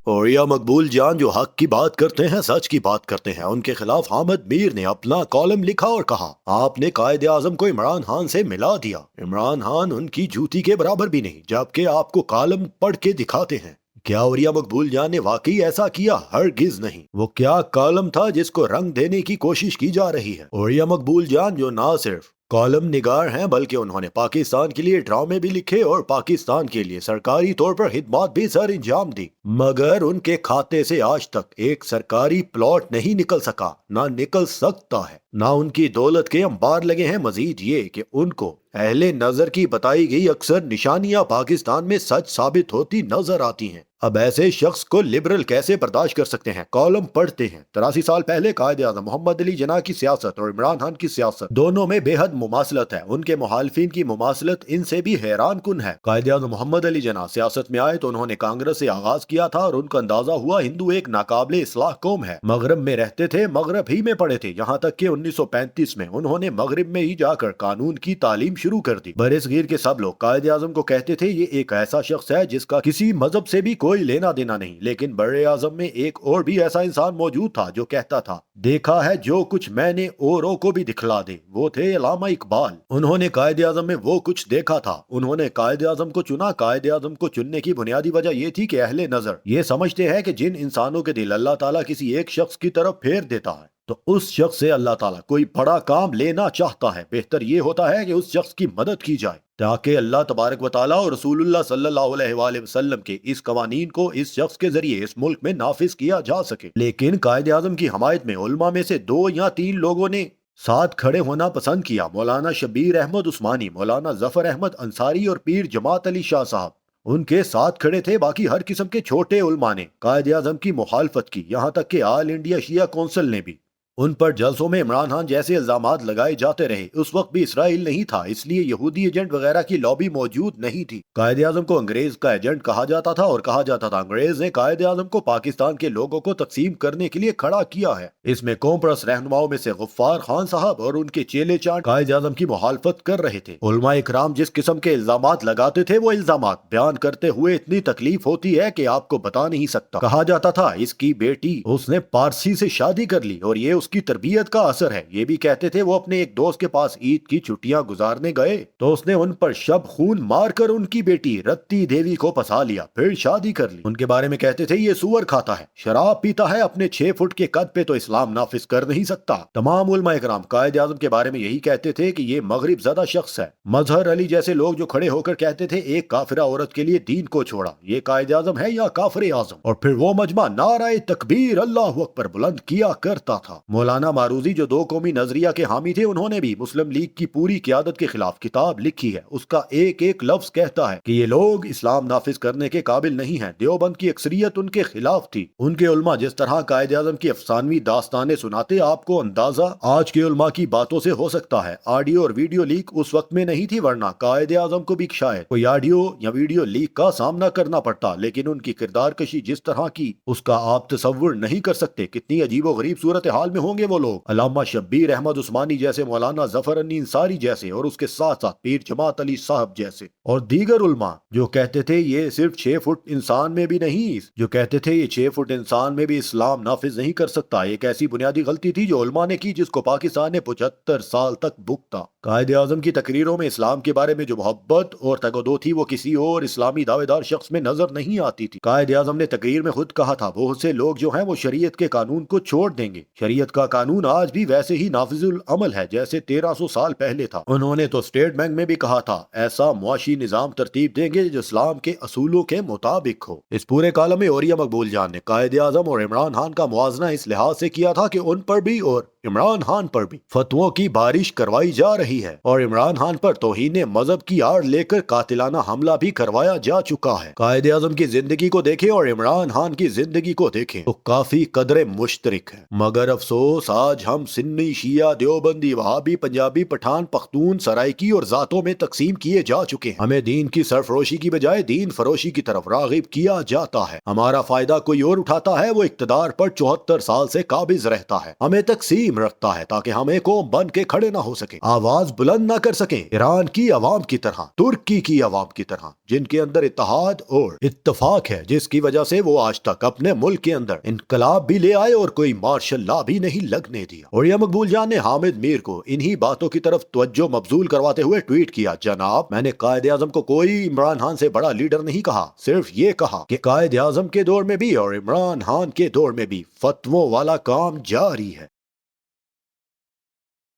اوریا مقبول جان جو حق کی بات کرتے ہیں، سچ کی بات کرتے ہیں، ان کے خلاف حامد میر نے اپنا کالم لکھا اور کہا آپ نے قائد اعظم کو عمران خان سے ملا دیا، عمران خان ان کی جوتی کے برابر بھی نہیں، جبکہ آپ کو کالم پڑھ کے دکھاتے ہیں۔ کیا اوریا مقبول جان نے واقعی ایسا کیا؟ ہرگز نہیں۔ وہ کیا کالم تھا جس کو رنگ دینے کی کوشش کی جا رہی ہے؟ اوریا مقبول جان جو نہ صرف کالم نگار ہیں بلکہ انہوں نے پاکستان کے لیے ڈرامے بھی لکھے اور پاکستان کے لیے سرکاری طور پر خدمات بھی سر انجام دی، مگر ان کے کھاتے سے آج تک ایک سرکاری پلاٹ نہیں نکل سکا، نہ نکل سکتا ہے، نہ ان کی دولت کے انبار لگے ہیں۔ مزید یہ کہ ان کو اہل نظر کی بتائی گئی اکثر نشانیاں پاکستان میں سچ ثابت ہوتی نظر آتی ہیں۔ اب ایسے شخص کو لبرل کیسے برداشت کر سکتے ہیں؟ کالم پڑھتے ہیں 83 سال پہلے قائد اعظم محمد علی جناح کی سیاست اور عمران خان کی سیاست دونوں میں بے حد مماثلت ہے، ان کے مخالفین کی مماثلت ان سے بھی حیران کن ہے۔ قائد اعظم محمد علی جناح سیاست میں آئے تو انہوں نے کانگریس سے آغاز کیا تھا اور ان کو اندازہ ہوا ہندو ایک ناقابل اصلاح قوم ہے، مغرب میں رہتے تھے، مغرب ہی میں پڑھے تھے، یہاں تک کہ 1935 میں انہوں نے مغرب میں ہی جا کر قانون کی تعلیم شروع کر دی۔ برصغیر کے سب لوگ قائد اعظم کو کہتے تھے یہ ایک ایسا شخص ہے جس کا کسی مذہب سے بھی کوئی لینا دینا نہیں، لیکن بر اعظم میں ایک اور بھی ایسا انسان موجود تھا جو کہتا تھا دیکھا ہے جو کچھ میں نے اوروں کو بھی دکھلا دے، وہ تھے علامہ اقبال۔ انہوں نے قائد اعظم میں وہ کچھ دیکھا تھا، انہوں نے قائد اعظم کو چنا۔ قائد اعظم کو چننے کی بنیادی وجہ یہ تھی کہ اہل نظر یہ سمجھتے ہیں کہ جن انسانوں کے دل اللہ تعالیٰ کسی ایک شخص کی طرف پھیر دیتا ہے تو اس شخص سے اللہ تعالیٰ کوئی بڑا کام لینا چاہتا ہے، بہتر یہ ہوتا ہے کہ اس شخص کی مدد کی جائے تاکہ اللہ تبارک و تعالیٰ اور رسول اللہ صلی اللہ علیہ وآلہ وسلم کے اس قوانین کو اس شخص کے ذریعے اس ملک میں نافذ کیا جا سکے۔ لیکن قائد اعظم کی حمایت میں علماء میں سے 2 یا 3 لوگوں نے ساتھ کھڑے ہونا پسند کیا، مولانا شبیر احمد عثمانی، مولانا ظفر احمد انصاری اور پیر جماعت علی شاہ صاحب ان کے ساتھ کھڑے تھے۔ باقی ہر قسم کے چھوٹے علماء نے قائد اعظم کی مخالفت کی، یہاں تک کہ آل انڈیا شیعہ کونسل نے بھی۔ ان پر جلسوں میں عمران خان جیسے الزامات لگائے جاتے رہے۔ اس وقت بھی اسرائیل نہیں تھا، اس لیے یہودی ایجنٹ وغیرہ کی لابی موجود نہیں تھی۔ قائد اعظم کو انگریز کا ایجنٹ کہا جاتا تھا اور کہا جاتا تھا انگریز نے قائد اعظم کو پاکستان کے لوگوں کو تقسیم کرنے کے لیے کھڑا کیا ہے۔ اس میں قوم پرست رہنماؤں میں سے غفار خان صاحب اور ان کے چیلے چانٹ قائد اعظم کی مخالفت کر رہے تھے۔ علماء اکرام جس قسم کے الزامات لگاتے تھے وہ الزامات بیان کرتے ہوئے اتنی تکلیف ہوتی ہے کہ آپ کو بتا نہیں سکتا۔ کہا جاتا تھا اس کی بیٹی اس نے پارسی سے شادی کر لی اور یہ اس کی تربیت کا اثر ہے۔ یہ بھی کہتے تھے وہ اپنے ایک دوست کے پاس عید کی چھٹیاں گزارنے گئے تو اس نے ان پر شب خون مار کر ان کی بیٹی رتی دیوی کو پسا لیا، پھر شادی کر لی۔ ان کے بارے میں کہتے تھے یہ سور کھاتا ہے، شراب پیتا ہے، اپنے 6 فٹ کے قد پہ تو اسلام نافذ کر نہیں سکتا۔ تمام علماء اکرام قائد اعظم کے بارے میں یہی کہتے تھے کہ یہ مغرب زدہ شخص ہے۔ مظہر علی جیسے لوگ جو کھڑے ہو کر کہتے تھے ایک کافرہ عورت کے لیے دین کو چھوڑا، یہ قائد اعظم ہے یا کافر اعظم؟ اور پھر وہ مجمع نعرہ تکبیر اللہ اکبر بلند کیا کرتا تھا۔ مولانا معروضی جو 2 قومی نظریہ کے حامی تھے، انہوں نے بھی مسلم لیگ کی پوری قیادت کے خلاف کتاب لکھی ہے۔ اس کا ایک ایک لفظ کہتا ہے کہ یہ لوگ اسلام نافذ کرنے کے قابل نہیں ہیں۔ دیوبند کی اکثریت ان کے خلاف تھی۔ ان کے علماء جس طرح قائد اعظم کی افسانوی داستانیں سناتے، آپ کو اندازہ آج کے علماء کی باتوں سے ہو سکتا ہے۔ آڈیو اور ویڈیو لیک اس وقت میں نہیں تھی، ورنہ قائد اعظم کو بھی شاید کوئی آڈیو یا ویڈیو لیک کا سامنا کرنا پڑتا، لیکن ان کی کردار کشی جس طرح کی اس کا آپ تصور نہیں کر سکتے۔ کتنی عجیب و غریب صورتحال میں ہوں گے وہ لوگ۔ علامہ شبیر احمد عثمانی جیسے، مولانا ظفر انصاری جیسے، اور اس کے ساتھ ساتھ پیر جماعت علی صاحب جیسے اور دیگر علماء جو کہتے تھے یہ صرف 6 فٹ انسان میں بھی نہیں، جو کہتے تھے یہ 6 فٹ انسان میں بھی اسلام نافذ نہیں کر سکتا۔ ایک ایسی بنیادی غلطی تھی جو علماء نے کی جس کو پاکستان نے 75 سال تک بھگتا۔ قائد اعظم کی تقریروں میں اسلام کے بارے میں جو محبت اور تگودو تھی وہ کسی اور اسلامی دعوے دار شخص میں نظر نہیں آتی تھی۔ قائد اعظم نے تقریر میں خود کہا تھا بہت سے لوگ جو ہیں وہ شریعت کے قانون کو چھوڑ دیں گے، شریعت کا قانون آج بھی ویسے ہی نافذ العمل ہے جیسے 1300 سال پہلے تھا۔ انہوں نے تو اسٹیٹ بینک میں بھی کہا تھا ایسا معاشی نظام ترتیب دیں گے جو اسلام کے اصولوں کے مطابق ہو۔ اس پورے کالم میں اوریا مقبول جان نے قائد اعظم اور عمران خان کا موازنہ اس لحاظ سے کیا تھا کہ ان پر بھی اور عمران خان پر بھی فتووں کی بارش کروائی جا رہی ہے، اور عمران خان پر توہین مذہب کی آڑ لے کر قاتلانہ حملہ بھی کروایا جا چکا ہے۔ قائد اعظم کی زندگی کو دیکھیں اور عمران خان کی زندگی کو دیکھیں تو کافی قدر مشترک ہے، مگر افسوس آج ہم سنی، شیعہ، دیوبندی، وہابی، پنجابی، پٹھان، پختون، سرائکی اور ذاتوں میں تقسیم کیے جا چکے ہیں۔ ہمیں دین کی سرفروشی کی بجائے دین فروشی کی طرف راغب کیا جاتا ہے۔ ہمارا فائدہ کوئی اور اٹھاتا ہے، وہ اقتدار پر 74 سال سے قابض رہتا ہے۔ ہمیں تقسیم تنظیم رکھتا ہے تاکہ ہم ایک قوم بن کے کھڑے نہ ہو سکیں، آواز بلند نہ کر سکیں، ایران کی عوام کی طرح، ترکی کی عوام کی طرح، جن کے اندر اتحاد اور اتفاق ہے، جس کی وجہ سے وہ آج تک اپنے ملک کے اندر انقلاب بھی لے آئے اور کوئی مارشل لا بھی نہیں لگنے دیا۔ اور یہ مقبول جان نے حامد میر کو انہی باتوں کی طرف توجہ مبذول کرواتے ہوئے ٹویٹ کیا، جناب میں نے قائد اعظم کو کوئی عمران خان سے بڑا لیڈر نہیں کہا، صرف یہ کہا کہ قائد اعظم کے دور میں بھی اور عمران خان کے دور میں بھی فتووں والا کام جاری ہے۔